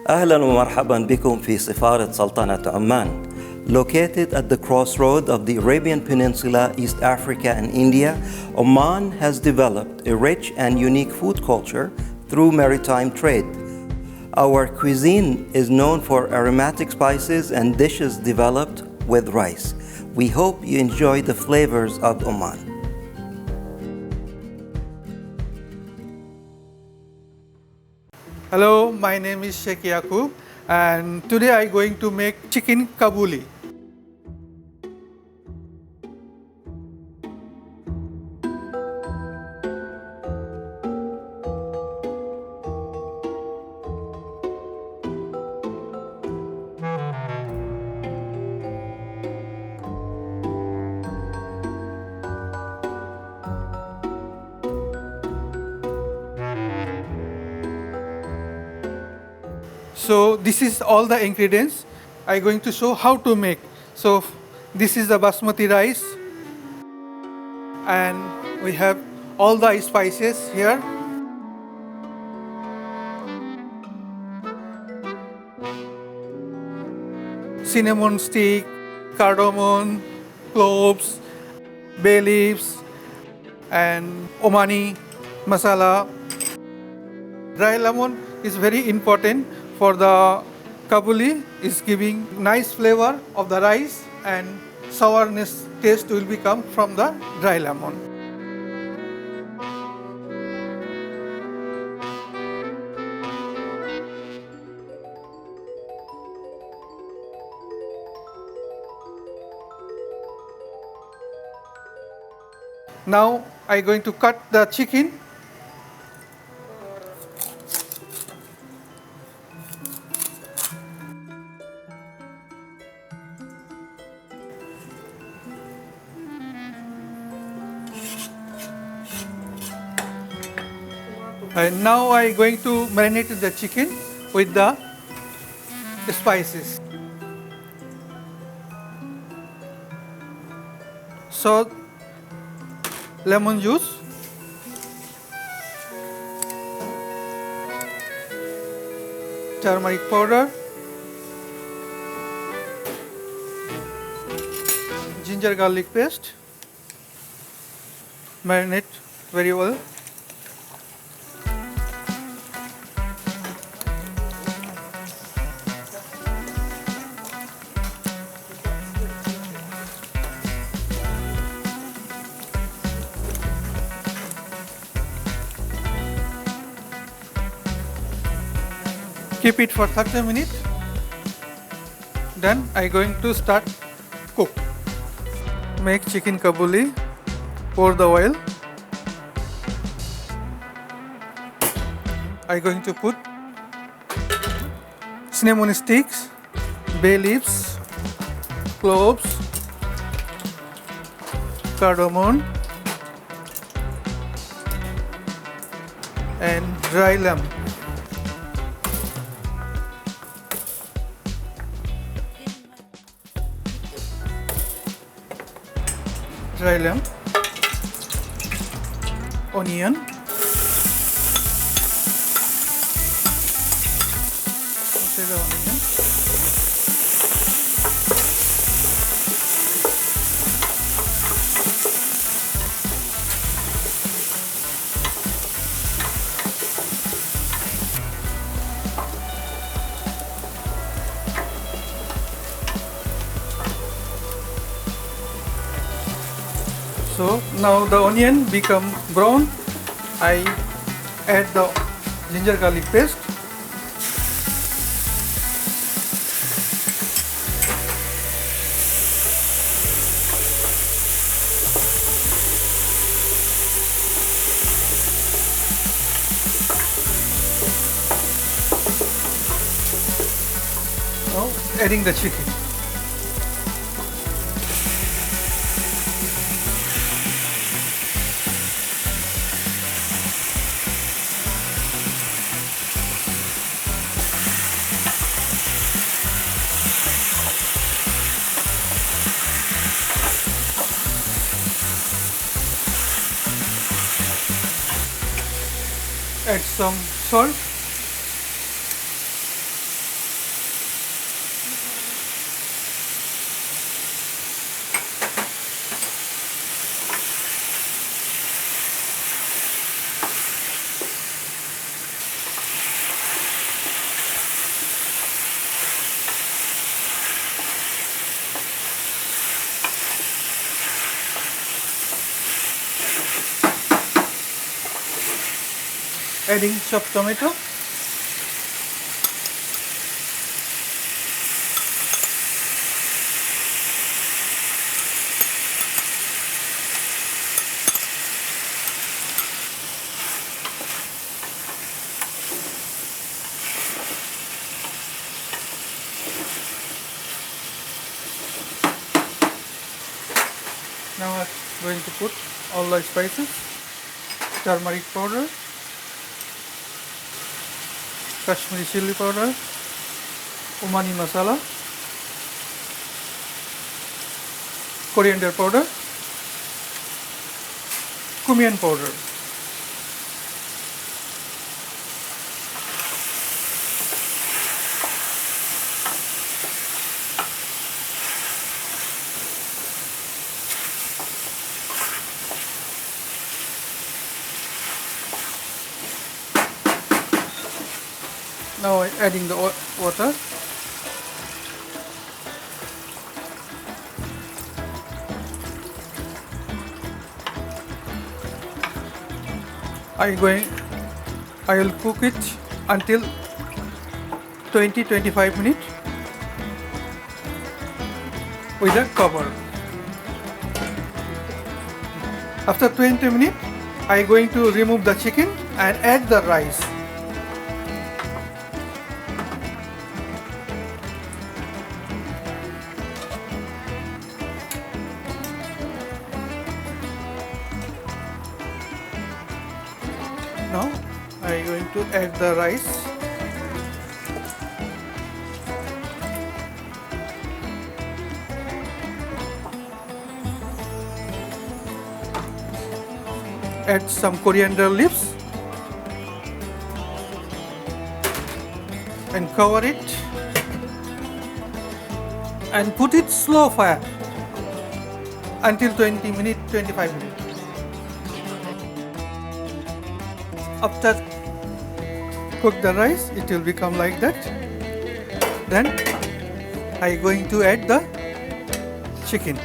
أهلا ومرحبا بكم في سفارة سلطنة عمان. Located at the crossroad of the Arabian Peninsula, East Africa and India, Oman has developed a rich and unique food culture through maritime trade. Our cuisine is known for aromatic spices and dishes developed with rice. We hope you enjoy the flavors of Oman. Hello, my name is Sheikh Yaqub and today I'm going to make chicken kabuli. So this is all the ingredients I'm going to show how to make. So this is the basmati rice and we have all the spices here. Cinnamon stick, cardamom, cloves, bay leaves and Omani masala. Dry lemon is very important for the kabuli, is giving nice flavor of the rice and sourness taste will become from the dry lemon. Now I'm going to cut the chicken. And now I'm going to marinate the chicken with the spices. Salt, lemon juice, turmeric powder, ginger garlic paste. Marinate very well. Keep it for 30 minutes. Then I'm going to start cook. Make chicken kabuli. Pour the oil. I'm going to put cinnamon sticks, bay leaves, cloves, cardamom, and dry lemon. Dry lemon, onion, the onion, so now the onion become brown. I add the ginger garlic paste. Now adding the chicken. Add some salt. adding chopped tomato. Now I'm going to put all the spices, turmeric powder, Kashmiri chili powder, umani masala, coriander powder, cumin powder. Now I'm adding the water. I will cook it until 20-25 minutes with a cover. After 20 minutes, I am going to remove the chicken and add the rice. Now I am going to add the rice. Add some coriander leaves and cover it and put it slow fire until 20 minutes, 25 minutes. After cook the rice, it will become like that. Then I am going to add the chicken.